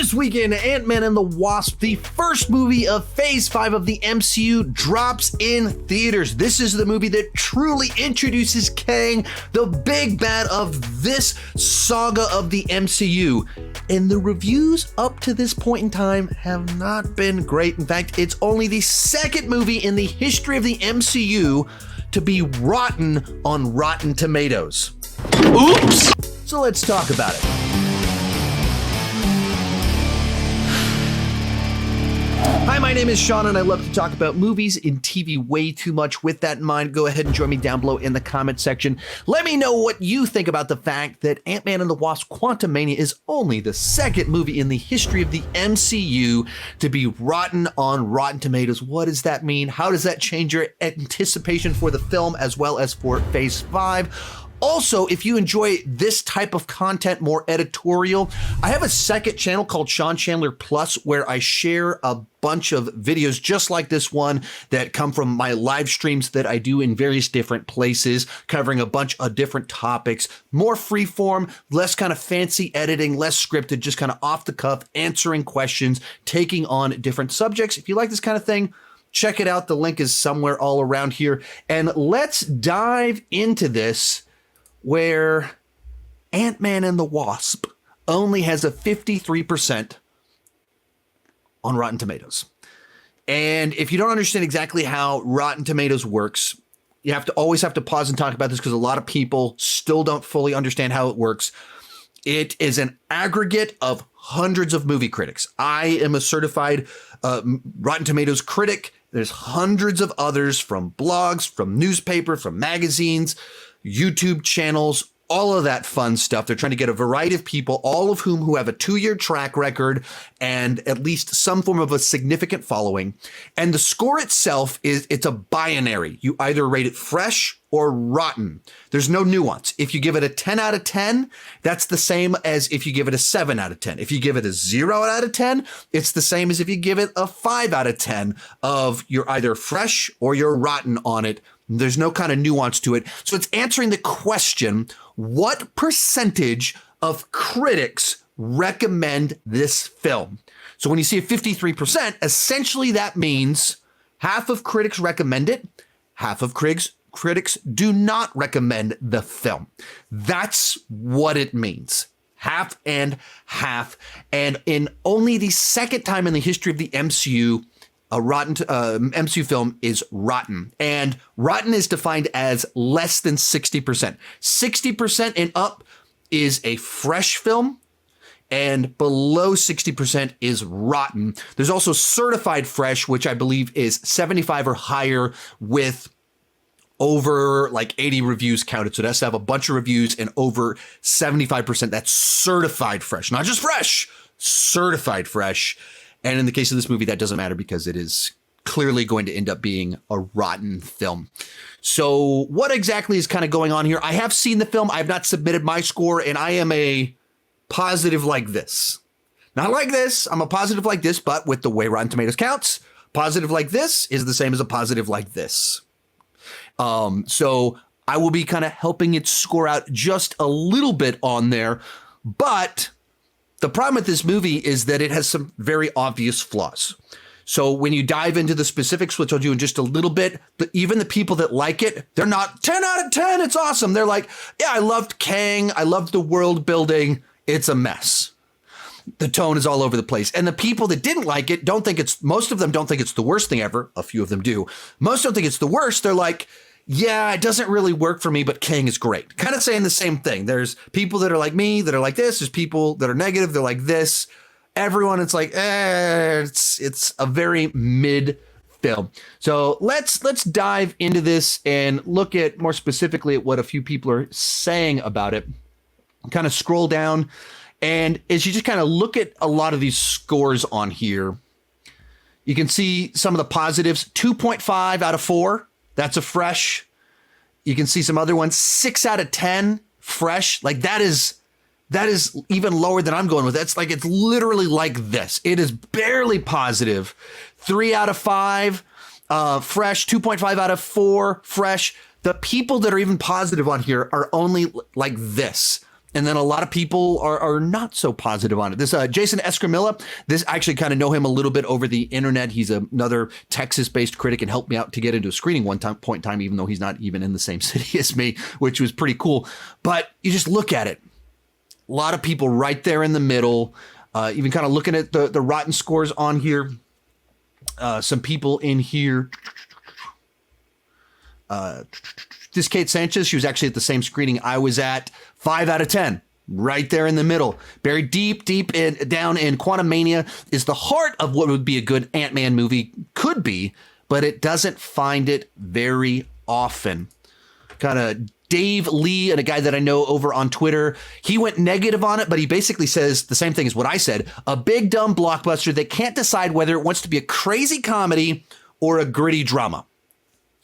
This weekend, Ant-Man and the Wasp, the first movie of Phase 5 of the MCU, drops in theaters. This is the movie that truly introduces Kang, the big bad of this saga of the MCU. And the reviews up to this point in time have not been great. In fact, it's only the second movie in the history of the MCU to be rotten on Rotten Tomatoes. Oops! So let's talk about it. Hi, my name is Shawn, and I love to talk about movies and TV way too much. With that in mind, go ahead and join me down below in the comment section. Let me know what you think about the fact that Ant-Man and the Wasp Quantumania is only the second movie in the history of the MCU to be rotten on Rotten Tomatoes. What does that mean? How does that change your anticipation for the film as well as for Phase 5? Also, if you enjoy this type of content, more editorial, I have a second channel called Shawn Chandler Plus where I share a bunch of videos just like this one that come from my live streams that I do in various different places, covering a bunch of different topics, more freeform, less kind of fancy editing, less scripted, just kind of off the cuff, answering questions, taking on different subjects. If you like this kind of thing, check it out. The link is somewhere all around here. And let's dive into this, where Ant-Man and the Wasp only has a 53% on Rotten Tomatoes. And if you don't understand exactly how Rotten Tomatoes works, you always have to pause and talk about this because a lot of people still don't fully understand how it works. It is an aggregate of hundreds of movie critics. I am a certified Rotten Tomatoes critic. There's hundreds of others from blogs, from newspaper, from magazines, YouTube channels, all of that fun stuff. They're trying to get a variety of people, all of whom have a 2-year track record and at least some form of a significant following. And the score itself it's a binary. You either rate it fresh or rotten. There's no nuance. If you give it a 10 out of 10, that's the same as if you give it a 7 out of 10. If you give it a 0 out of 10, it's the same as if you give it a 5 out of 10 of you're either fresh or you're rotten on it. There's no kind of nuance to it. So it's answering the question, what percentage of critics recommend this film? So when you see a 53%, essentially that means half of critics recommend it, half of critics do not recommend the film. That's what it means. Half and half. And in only the second time in the history of the MCU, a rotten MCU film is rotten, and rotten is defined as less than 60%. 60% and up is a fresh film, and below 60% is rotten. There's also certified fresh, which I believe is 75 or higher with over like 80 reviews counted. So it has to have a bunch of reviews and over 75%. That's certified fresh, not just fresh, certified fresh. And in the case of this movie, that doesn't matter because it is clearly going to end up being a rotten film. So what exactly is kind of going on here? I have seen the film. I have not submitted my score, and I am a positive like this. Not like this. I'm a positive like this, but with the way Rotten Tomatoes counts, positive like this is the same as a positive like this. So I will be kind of helping it score out just a little bit on there, but the problem with this movie is that it has some very obvious flaws. So when you dive into the specifics, which I'll do in just a little bit, but even the people that like it, they're not 10 out of 10. It's awesome. They're like, yeah, I loved Kang. I loved the world building. It's a mess. The tone is all over the place. And the people that didn't like it most of them don't think it's the worst thing ever. A few of them do. Most don't think it's the worst. They're like, yeah, it doesn't really work for me, but Kang is great. Kind of saying the same thing. There's people that are like me, that are like this. There's people that are negative. They're like this. Everyone, it's like, it's a very mid film. So let's dive into this and look at more specifically at what a few people are saying about it. Kind of scroll down. And as you just kind of look at a lot of these scores on here, you can see some of the positives. 2.5 out of 4. That's a fresh. You can see some other ones. 6 out of 10 fresh. Like that is even lower than I'm going with. It's literally like this. It is barely positive. 3 out of 5 fresh. 2.5 out of 4 fresh. The people that are even positive on here are only like this. And then a lot of people are not so positive on it. This Jason Escamilla, this I actually kind of know him a little bit over the internet. He's another Texas-based critic and helped me out to get into a screening point in time, even though he's not even in the same city as me, which was pretty cool. But you just look at it. A lot of people right there in the middle, even kind of looking at the Rotten scores on here. Some people in here. This Kate Sanchez, she was actually at the same screening I was at. 5 out of 10, right there in the middle. Buried deep down in Quantumania is the heart of what would be a good Ant-Man movie, could be, but it doesn't find it very often. Kind of Dave Lee, and a guy that I know over on Twitter, he went negative on it, but he basically says the same thing as what I said. A big, dumb blockbuster that can't decide whether it wants to be a crazy comedy or a gritty drama.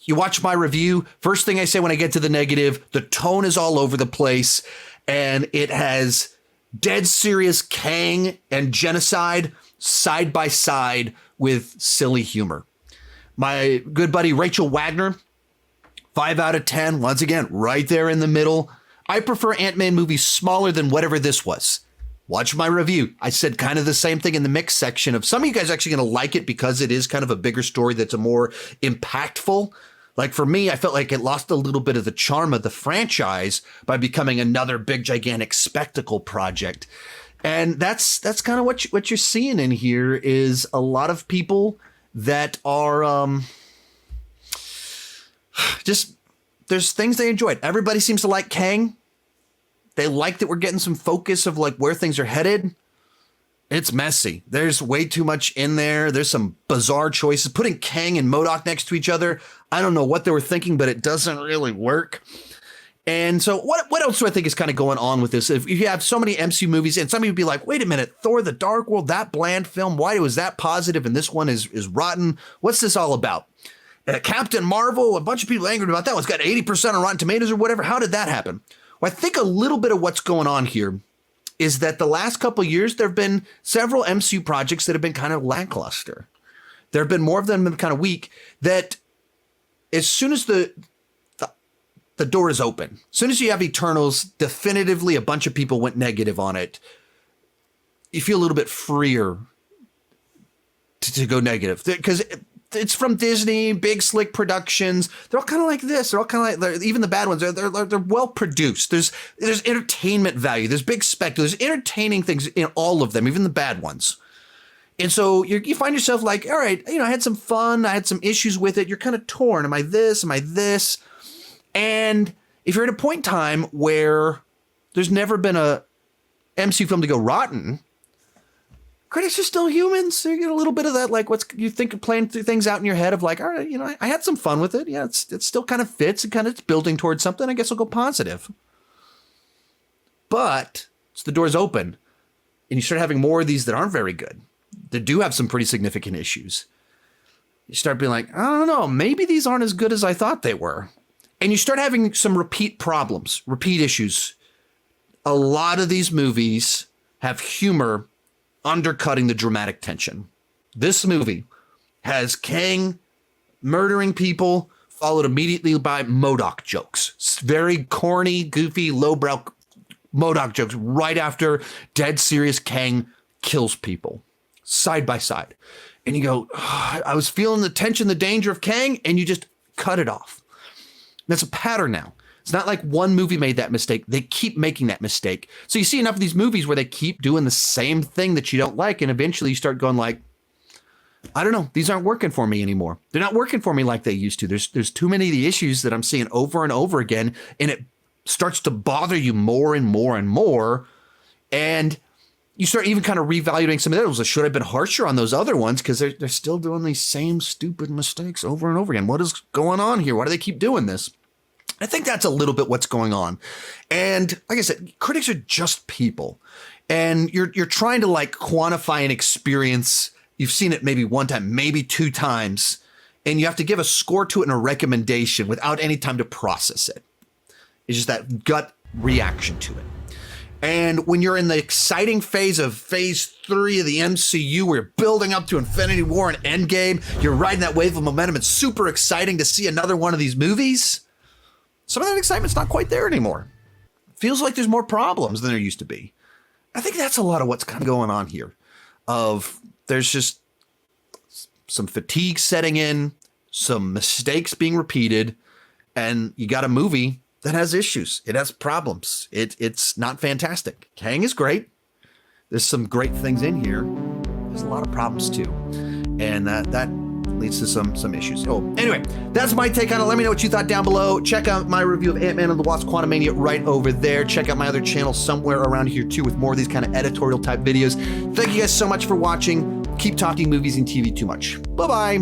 You watch my review, first thing I say when I get to the negative, the tone is all over the place, and it has dead serious Kang and genocide side by side with silly humor. My good buddy Rachel Wagner, 5 out of 10, once again, right there in the middle. I prefer Ant-Man movies smaller than whatever this was. Watch my review. I said kind of the same thing in the mix section of some of you guys are actually going to like it because it is kind of a bigger story that's a more impactful. Like for me, I felt like it lost a little bit of the charm of the franchise by becoming another big, gigantic spectacle project. And that's kind of what you're seeing in here is a lot of people that are just, there's things they enjoyed. Everybody seems to like Kang. They like that we're getting some focus of like where things are headed. It's messy. There's way too much in there. There's some bizarre choices. Putting Kang and MODOK next to each other, I don't know what they were thinking, but it doesn't really work. And so what else do I think is kind of going on with this? If you have so many MCU movies and some of you be like, wait a minute, Thor, the Dark World, that bland film, why was that positive and this one is rotten? What's this all about? Captain Marvel, a bunch of people angry about that one's got 80% on Rotten Tomatoes or whatever. How did that happen? Well, I think a little bit of what's going on here is that the last couple of years, there have been several MCU projects that have been kind of lackluster. There have been more of them that have been kind of weak, that as soon as the door is open, as soon as you have Eternals, definitively a bunch of people went negative on it. You feel a little bit freer to go negative because it's from Disney, big slick productions. They're all kind of like this. They're all kind of like, even the bad ones, they're well produced. There's entertainment value. There's big spectacle. There's entertaining things in all of them, even the bad ones. And so you find yourself like, all right, I had some fun. I had some issues with it. You're kind of torn. Am I this? Am I this? And if you're at a point in time where there's never been a MCU film to go rotten, critics are still humans. You get a little bit of that, like you think of playing things out in your head of like, all right, I had some fun with it. Yeah, it still kind of fits. It's building towards something. I guess I'll go positive. But the door's open and you start having more of these that aren't very good, that do have some pretty significant issues. You start being like, I don't know, maybe these aren't as good as I thought they were. And you start having some repeat problems, repeat issues. A lot of these movies have humor undercutting the dramatic tension. This movie has Kang murdering people, followed immediately by MODOK jokes. It's very corny, goofy, lowbrow MODOK jokes right after dead serious Kang kills people, side by side. And you go, I was feeling the tension, the danger of Kang, and you just cut it off. That's a pattern now. It's not like one movie made that mistake. They keep making that mistake. So you see enough of these movies where they keep doing the same thing that you don't like. And eventually you start going like, I don't know, these aren't working for me anymore. They're not working for me like they used to. There's too many of the issues that I'm seeing over and over again. And it starts to bother you more and more and more. And you start even kind of reevaluating some of those. Should I have been harsher on those other ones? Because they're still doing these same stupid mistakes over and over again. What is going on here? Why do they keep doing this? I think that's a little bit what's going on. And like I said, critics are just people. And you're trying to like quantify an experience. You've seen it maybe one time, maybe two times. And you have to give a score to it and a recommendation without any time to process it. It's just that gut reaction to it. And when you're in the exciting phase of phase 3 of the MCU, where you're building up to Infinity War and Endgame, you're riding that wave of momentum. It's super exciting to see another one of these movies. Some of that excitement's not quite there anymore. feels like there's more problems than there used to be. I think that's a lot of what's kind of going on here. There's just some fatigue setting in, some mistakes being repeated, and you got a movie that has issues. It has problems. It's not fantastic. Kang is great. There's some great things in here. There's a lot of problems too. And that leads to some issues. Oh, anyway, that's my take on it. Let me know what you thought down below. Check out my review of Ant-Man and the Wasp Quantumania right over there. Check out my other channel somewhere around here too with more of these kind of editorial type videos. Thank you guys so much for watching. Keep talking movies and TV too much. Bye-bye.